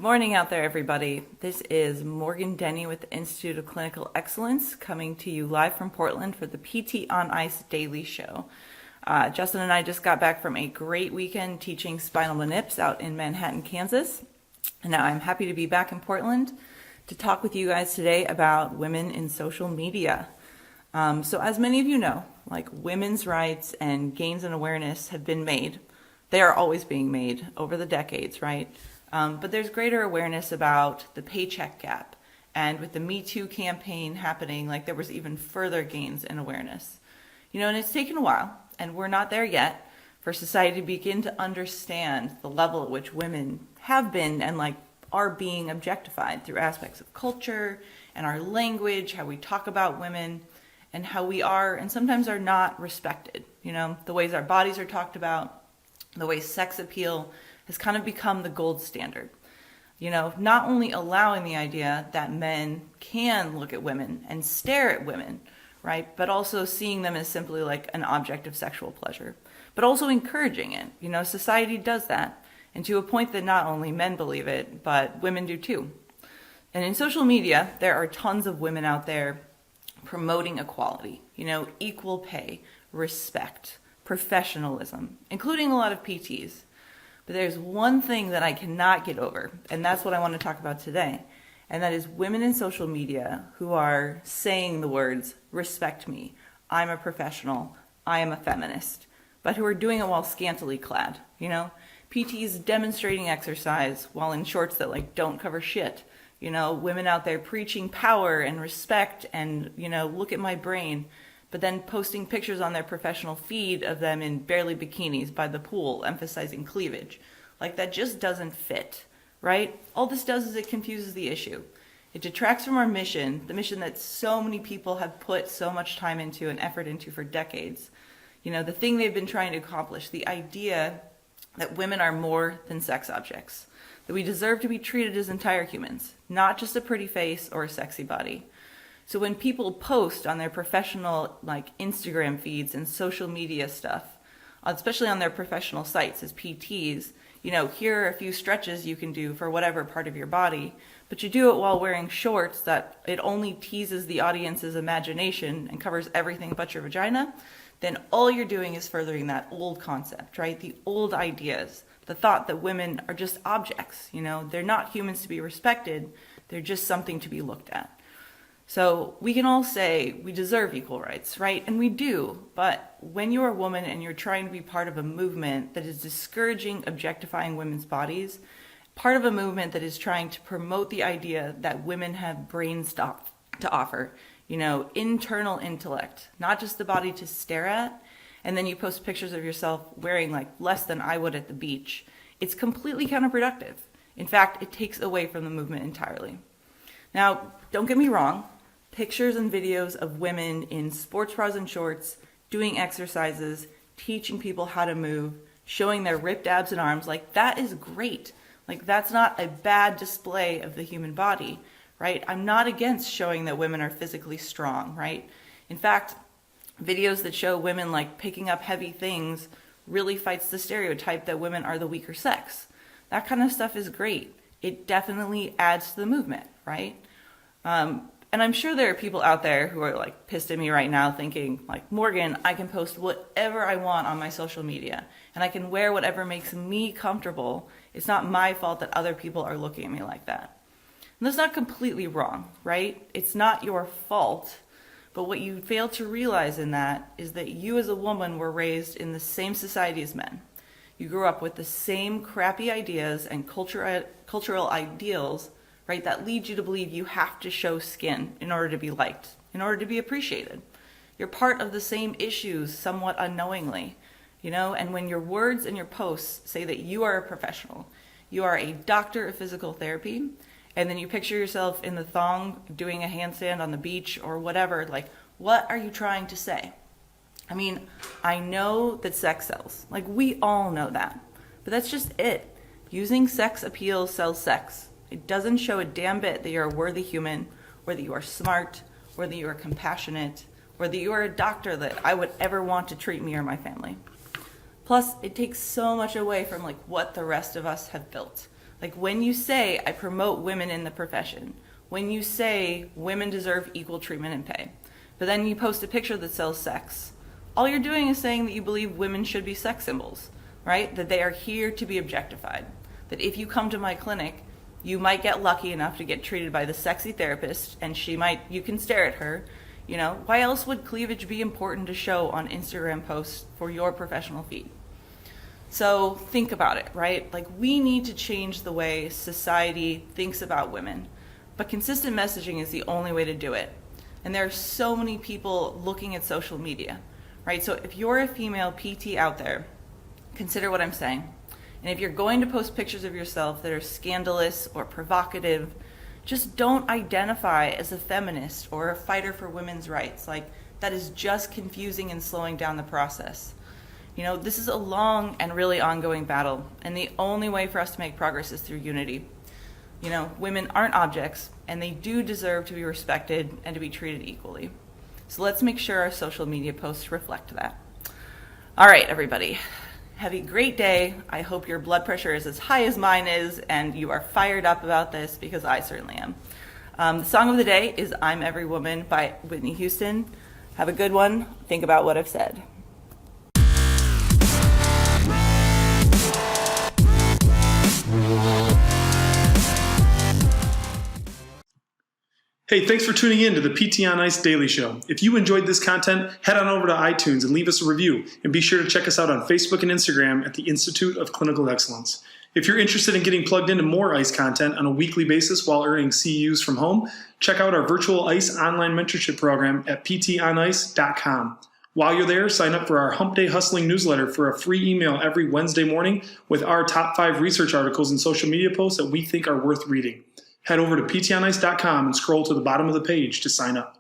Morning out there, everybody. This is Morgan Denny with the Institute of Clinical Excellence coming to you live from Portland for the PT on Ice Daily Show. Justin and I just got back from a great weekend teaching spinal manips out in Manhattan, Kansas. And now I'm happy to be back in Portland to talk with you guys today about women in social media. So as many of you know, women's rights and gains in awareness have been made. They are always being made over the decades, right? But there's greater awareness about the paycheck gap. And with the Me Too campaign happening, there was even further gains in awareness. And it's taken a while, and we're not there yet, for society to begin to understand the level at which women have been and are being objectified through aspects of culture and our language, how we talk about women, and how we are and sometimes are not respected. The ways our bodies are talked about, the way sex appeal has kind of become the gold standard. Not only allowing the idea that men can look at women and stare at women, right? But also seeing them as simply an object of sexual pleasure, but also encouraging it. Society does that. And to a point that not only men believe it, but women do too. And in social media, there are tons of women out there promoting equality, equal pay, respect, professionalism, including a lot of PTs. But there's one thing that I cannot get over, and that's what I want to talk about today. And that is women in social media who are saying the words, respect me, I'm a professional, I am a feminist, but who are doing it while scantily clad. PTs demonstrating exercise while in shorts that don't cover shit. Women out there preaching power and respect and, look at my brain, but then posting pictures on their professional feed of them in barely bikinis by the pool, emphasizing cleavage. That just doesn't fit, right? All this does is it confuses the issue. It detracts from our mission, the mission that so many people have put so much time into and effort into for decades. The thing they've been trying to accomplish, the idea that women are more than sex objects, that we deserve to be treated as entire humans, not just a pretty face or a sexy body. So when people post on their professional Instagram feeds and social media stuff, especially on their professional sites as PTs, here are a few stretches you can do for whatever part of your body, but you do it while wearing shorts that it only teases the audience's imagination and covers everything but your vagina, then all you're doing is furthering that old concept, right? The old ideas, the thought that women are just objects, they're not humans to be respected, they're just something to be looked at. So we can all say we deserve equal rights, right? And we do. But when you're a woman and you're trying to be part of a movement that is discouraging objectifying women's bodies, part of a movement that is trying to promote the idea that women have brains to offer, internal intellect, not just the body to stare at, and then you post pictures of yourself wearing less than I would at the beach, it's completely counterproductive. In fact, it takes away from the movement entirely. Now, don't get me wrong. Pictures and videos of women in sports bras and shorts, doing exercises, teaching people how to move, showing their ripped abs and arms, that is great. That's not a bad display of the human body, right? I'm not against showing that women are physically strong, right? In fact, videos that show women picking up heavy things really fights the stereotype that women are the weaker sex. That kind of stuff is great. It definitely adds to the movement, right? And I'm sure there are people out there who are pissed at me right now thinking Morgan, I can post whatever I want on my social media and I can wear whatever makes me comfortable. It's not my fault that other people are looking at me like that. And that's not completely wrong, right? It's not your fault. But what you fail to realize in that is that you as a woman were raised in the same society as men. You grew up with the same crappy ideas and cultural ideals, right, that lead you to believe you have to show skin in order to be liked, in order to be appreciated. You're part of the same issues somewhat unknowingly, and when your words and your posts say that you are a professional, you are a doctor of physical therapy, and then you picture yourself in the thong doing a handstand on the beach or whatever, what are you trying to say? I know that sex sells. We all know that. But that's just it. Using sex appeal sells sex. It doesn't show a damn bit that you're a worthy human, or that you are smart, or that you are compassionate, or that you are a doctor that I would ever want to treat me or my family. Plus, it takes so much away from what the rest of us have built. Like when you say, I promote women in the profession, when you say women deserve equal treatment and pay, but then you post a picture that sells sex, all you're doing is saying that you believe women should be sex symbols, right? That they are here to be objectified. That if you come to my clinic, you might get lucky enough to get treated by the sexy therapist, and you can stare at her. Why else would cleavage be important to show on Instagram posts for your professional feed? So think about it, right? Like, we need to change the way society thinks about women, but consistent messaging is the only way to do it. And there are so many people looking at social media, right? So if you're a female PT out there, consider what I'm saying. And if you're going to post pictures of yourself that are scandalous or provocative, just don't identify as a feminist or a fighter for women's rights. Like, that is just confusing and slowing down the process. This is a long and really ongoing battle, and the only way for us to make progress is through unity. Women aren't objects, and they do deserve to be respected and to be treated equally. So let's make sure our social media posts reflect that. All right, everybody. Have a great day. I hope your blood pressure is as high as mine is, and you are fired up about this, because I certainly am. The song of the day is I'm Every Woman by Whitney Houston. Have a good one. Think about what I've said. Hey, thanks for tuning in to the PT on Ice Daily Show. If you enjoyed this content, head on over to iTunes and leave us a review. And be sure to check us out on Facebook and Instagram at the Institute of Clinical Excellence. If you're interested in getting plugged into more ICE content on a weekly basis while earning CEUs from home, check out our virtual ICE online mentorship program at ptonice.com. While you're there, sign up for our Hump Day Hustling newsletter for a free email every Wednesday morning with our top 5 research articles and social media posts that we think are worth reading. Head over to ptonice.com and scroll to the bottom of the page to sign up.